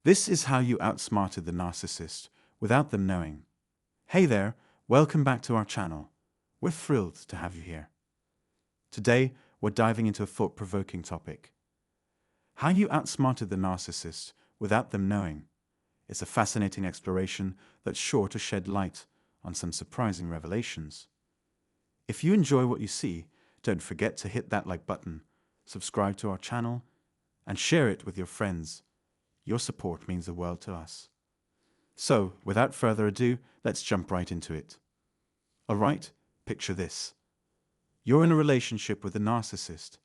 This is how you outsmarted the narcissist without them knowing. Hey there, welcome back to our channel. We're thrilled to have you here. Today, we're diving into a thought-provoking topic. How you outsmarted the narcissist without them knowing. It's a fascinating exploration that's sure to shed light on some surprising revelations. If you enjoy what you see, don't forget to hit that like button, subscribe to our channel, and share it with your friends. Your support means the world to us. So, without further ado, let's jump right into it. Alright, picture this. You're in a relationship with a narcissist,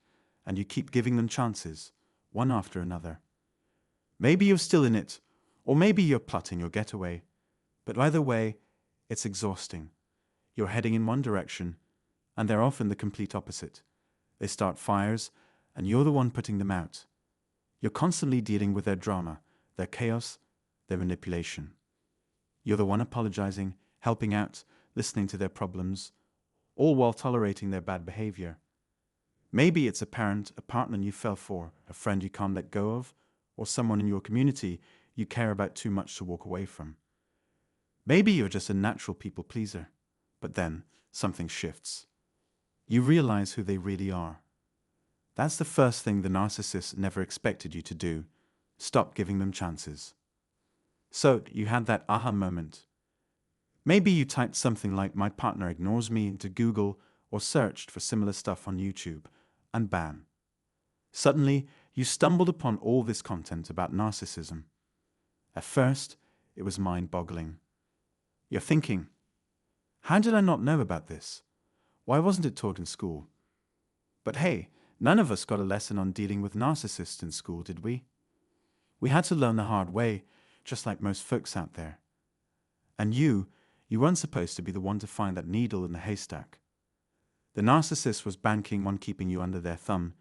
and you keep giving them chances, one after another. Maybe you're still in it, or maybe you're plotting your getaway. But either way, it's exhausting. You're heading in one direction, and they're often the complete opposite. They start fires, and you're the one putting them out. You're constantly dealing with their drama, their chaos, their manipulation. You're the one apologizing, helping out, listening to their problems, all while tolerating their bad behavior. Maybe it's a parent, a partner you fell for, a friend you can't let go of, or someone in your community you care about too much to walk away from. Maybe you're just a natural people pleaser, but then something shifts. You realize who they really are. That's the first thing the narcissist never expected you to do. Stop giving them chances. So, you had that aha moment. Maybe you typed something like "my partner ignores me" into Google or searched for similar stuff on YouTube, and bam. Suddenly, you stumbled upon all this content about narcissism. At first, it was mind-boggling. You're thinking, how did I not know about this? Why wasn't it taught in school? But hey, none of us got a lesson on dealing with narcissists in school, did we? We had to learn the hard way, just like most folks out there. And you weren't supposed to be the one to find that needle in the haystack. The narcissist was banking on keeping you under their thumb,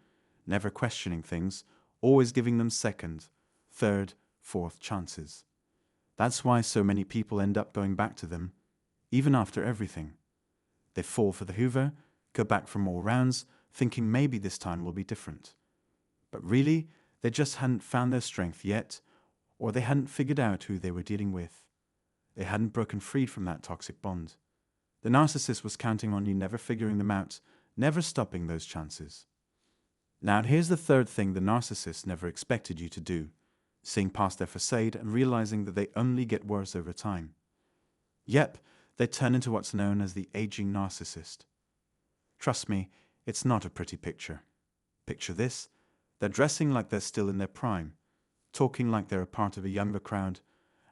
never questioning things, always giving them second, third, fourth chances. That's why so many people end up going back to them, even after everything. They fall for the hoover, go back for more rounds, thinking maybe this time will be different. But really, they just hadn't found their strength yet, or they hadn't figured out who they were dealing with. They hadn't broken free from that toxic bond. The narcissist was counting on you never figuring them out, never stopping those chances. Now here's the third thing the narcissist never expected you to do, seeing past their facade and realizing that they only get worse over time. Yep, they turn into what's known as the aging narcissist. Trust me, it's not a pretty picture. Picture this, they're dressing like they're still in their prime, talking like they're a part of a younger crowd,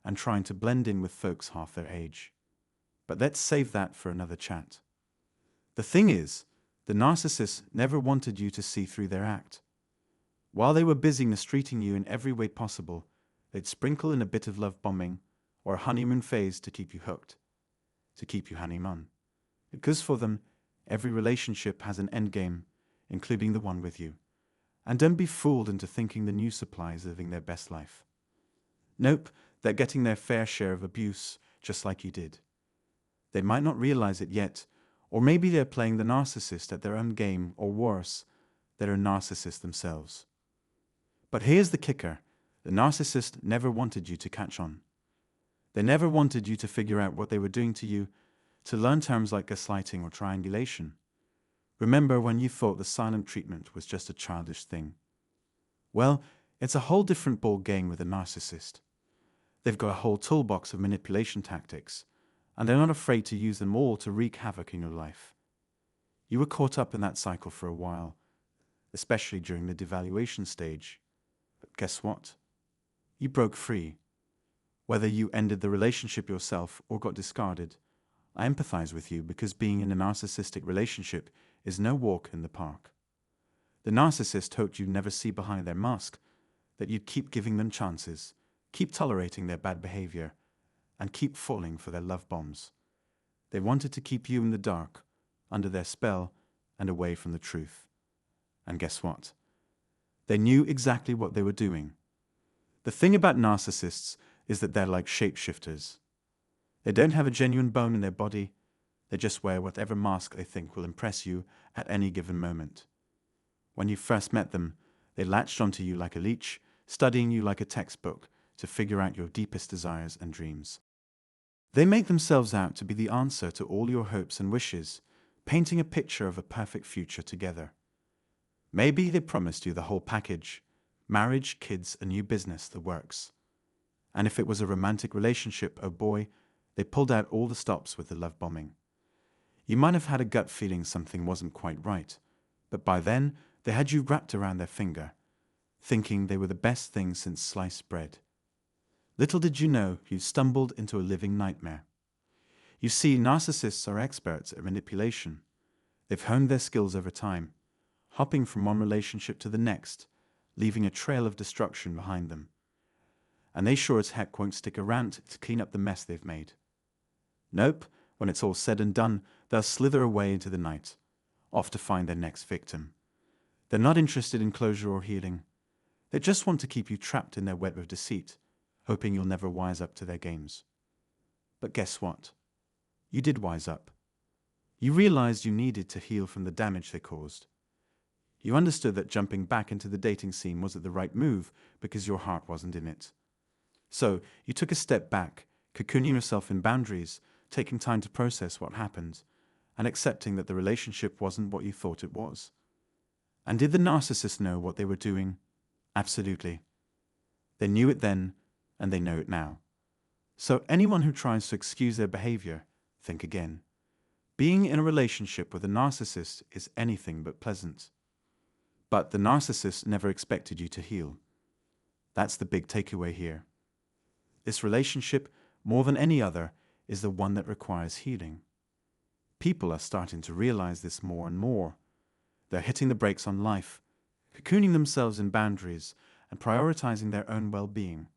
and trying to blend in with folks half their age. But let's save that for another chat. The thing is, the narcissist never wanted you to see through their act. While they were busy mistreating you in every way possible, they'd sprinkle in a bit of love bombing or a honeymoon phase to keep you hooked, to keep you honeymoon. Because for them, every relationship has an endgame, including the one with you. And don't be fooled into thinking the new supply is living their best life. Nope, they're getting their fair share of abuse, just like you did. They might not realize it yet, or maybe they're playing the narcissist at their own game, or worse, they're a narcissist themselves. But here's the kicker, the narcissist never wanted you to catch on. They never wanted you to figure out what they were doing to you, to learn terms like gaslighting or triangulation. Remember when you thought the silent treatment was just a childish thing? Well, it's a whole different ball game with a narcissist. They've got a whole toolbox of manipulation tactics, and they're not afraid to use them all to wreak havoc in your life. You were caught up in that cycle for a while, especially during the devaluation stage. But guess what? You broke free. Whether you ended the relationship yourself or got discarded, I empathize with you because being in a narcissistic relationship is no walk in the park. The narcissist hoped you'd never see behind their mask, that you'd keep giving them chances, keep tolerating their bad behavior, and keep falling for their love bombs. They wanted to keep you in the dark, under their spell, and away from the truth. And guess what? They knew exactly what they were doing. The thing about narcissists is that they're like shapeshifters. They don't have a genuine bone in their body. They just wear whatever mask they think will impress you at any given moment. When you first met them, they latched onto you like a leech, studying you like a textbook, to figure out your deepest desires and dreams. They make themselves out to be the answer to all your hopes and wishes, painting a picture of a perfect future together. Maybe they promised you the whole package: marriage, kids, a new business, the works. And if it was a romantic relationship, oh boy, they pulled out all the stops with the love bombing. You might have had a gut feeling something wasn't quite right, but by then they had you wrapped around their finger, thinking they were the best thing since sliced bread. Little did you know you stumbled into a living nightmare. You see, narcissists are experts at manipulation. They've honed their skills over time, hopping from one relationship to the next, leaving a trail of destruction behind them. And they sure as heck won't stick around to clean up the mess they've made. Nope, when it's all said and done, they'll slither away into the night, off to find their next victim. They're not interested in closure or healing. They just want to keep you trapped in their web of deceit, hoping you'll never wise up to their games. But guess what? You did wise up. You realized you needed to heal from the damage they caused. You understood that jumping back into the dating scene wasn't the right move because your heart wasn't in it. So you took a step back, cocooning yourself in boundaries, taking time to process what happened, and accepting that the relationship wasn't what you thought it was. And did the narcissist know what they were doing? Absolutely. They knew it then, and they know it now. So anyone who tries to excuse their behavior, think again. Being in a relationship with a narcissist is anything but pleasant. But the narcissist never expected you to heal. That's the big takeaway here. This relationship, more than any other, is the one that requires healing. People are starting to realize this more and more. They're hitting the brakes on life, cocooning themselves in boundaries, and prioritizing their own well-being.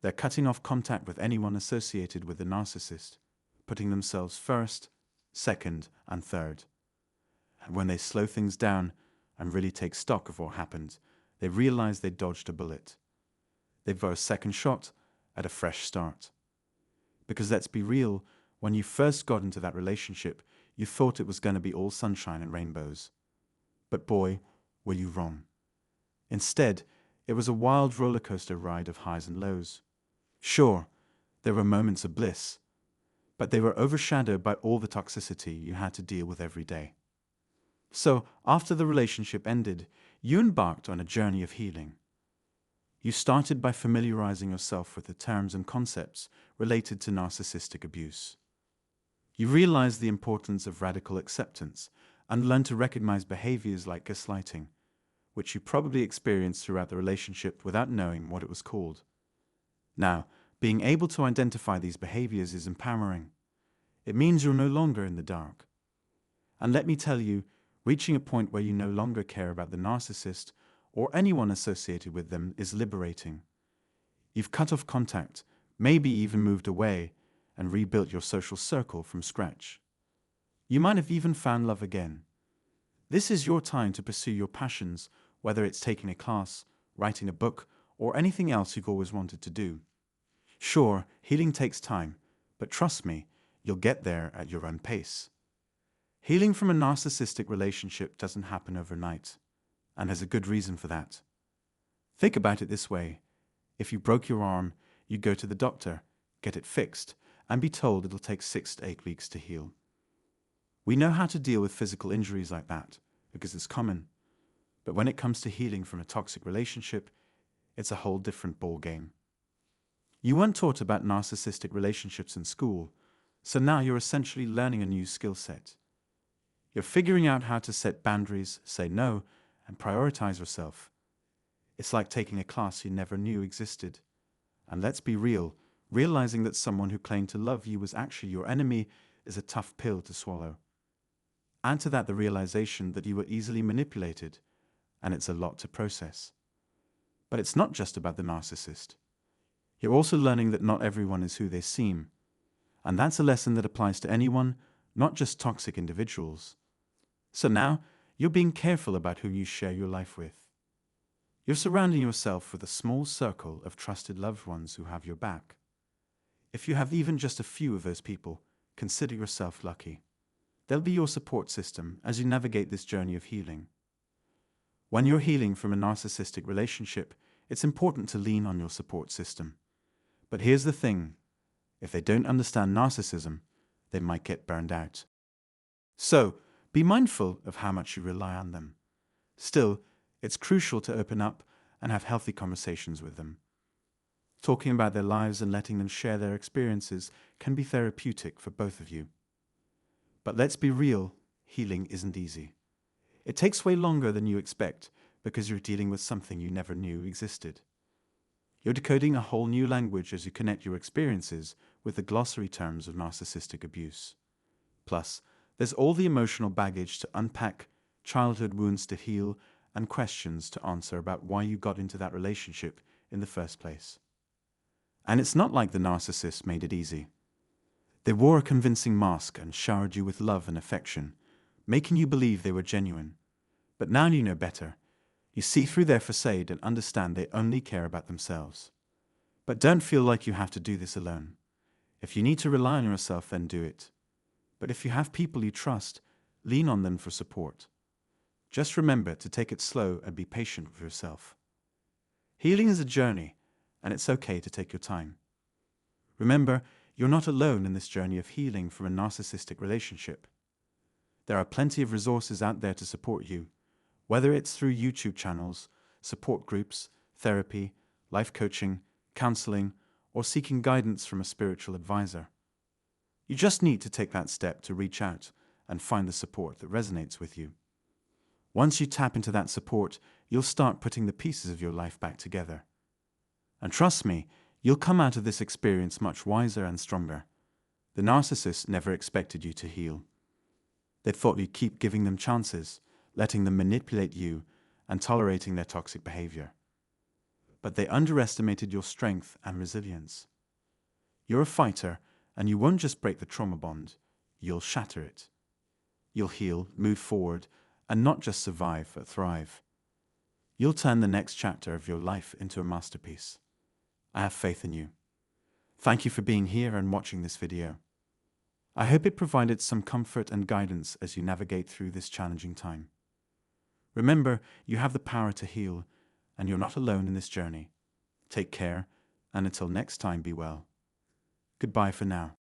They're cutting off contact with anyone associated with the narcissist, putting themselves first, second, and third. And when they slow things down and really take stock of what happened, they realize they dodged a bullet. They've got a second shot at a fresh start. Because let's be real, when you first got into that relationship, you thought it was going to be all sunshine and rainbows. But boy, were you wrong. Instead, it was a wild roller coaster ride of highs and lows. Sure, there were moments of bliss, but they were overshadowed by all the toxicity you had to deal with every day. So, after the relationship ended, you embarked on a journey of healing. You started by familiarizing yourself with the terms and concepts related to narcissistic abuse. You realized the importance of radical acceptance and learned to recognize behaviors like gaslighting, which you probably experienced throughout the relationship without knowing what it was called. Now, being able to identify these behaviors is empowering. It means you're no longer in the dark. And let me tell you, reaching a point where you no longer care about the narcissist or anyone associated with them is liberating. You've cut off contact, maybe even moved away, and rebuilt your social circle from scratch. You might have even found love again. This is your time to pursue your passions, whether it's taking a class, writing a book, or anything else you've always wanted to do. Sure, healing takes time, but trust me, you'll get there at your own pace. Healing from a narcissistic relationship doesn't happen overnight, and there's a good reason for that. Think about it this way. If you broke your arm, you go to the doctor, get it fixed, and be told it'll take 6 to 8 weeks to heal. We know how to deal with physical injuries like that, because it's common. But when it comes to healing from a toxic relationship, it's a whole different ballgame. You weren't taught about narcissistic relationships in school, so now you're essentially learning a new skill set. You're figuring out how to set boundaries, say no, and prioritize yourself. It's like taking a class you never knew existed. And let's be real, realizing that someone who claimed to love you was actually your enemy is a tough pill to swallow. Add to that the realization that you were easily manipulated, and it's a lot to process. But it's not just about the narcissist. You're also learning that not everyone is who they seem. And that's a lesson that applies to anyone, not just toxic individuals. So now, you're being careful about who you share your life with. You're surrounding yourself with a small circle of trusted loved ones who have your back. If you have even just a few of those people, consider yourself lucky. They'll be your support system as you navigate this journey of healing. When you're healing from a narcissistic relationship, it's important to lean on your support system. But here's the thing. If they don't understand narcissism, they might get burned out. So, be mindful of how much you rely on them. Still, it's crucial to open up and have healthy conversations with them. Talking about their lives and letting them share their experiences can be therapeutic for both of you. But let's be real, healing isn't easy. It takes way longer than you expect because you're dealing with something you never knew existed. You're decoding a whole new language as you connect your experiences with the glossary terms of narcissistic abuse. Plus, there's all the emotional baggage to unpack, childhood wounds to heal, and questions to answer about why you got into that relationship in the first place. And it's not like the narcissist made it easy. They wore a convincing mask and showered you with love and affection, making you believe they were genuine. But now you know better. You see through their facade and understand they only care about themselves. But don't feel like you have to do this alone. If you need to rely on yourself, then do it. But if you have people you trust, lean on them for support. Just remember to take it slow and be patient with yourself. Healing is a journey, and it's okay to take your time. Remember, you're not alone in this journey of healing from a narcissistic relationship. There are plenty of resources out there to support you, whether it's through YouTube channels, support groups, therapy, life coaching, counseling, or seeking guidance from a spiritual advisor. You just need to take that step to reach out and find the support that resonates with you. Once you tap into that support, you'll start putting the pieces of your life back together. And trust me, you'll come out of this experience much wiser and stronger. The narcissist never expected you to heal. They thought you'd keep giving them chances, letting them manipulate you, and tolerating their toxic behavior. But they underestimated your strength and resilience. You're a fighter, and you won't just break the trauma bond, you'll shatter it. You'll heal, move forward, and not just survive, but thrive. You'll turn the next chapter of your life into a masterpiece. I have faith in you. Thank you for being here and watching this video. I hope it provided some comfort and guidance as you navigate through this challenging time. Remember, you have the power to heal, and you're not alone in this journey. Take care, and until next time, be well. Goodbye for now.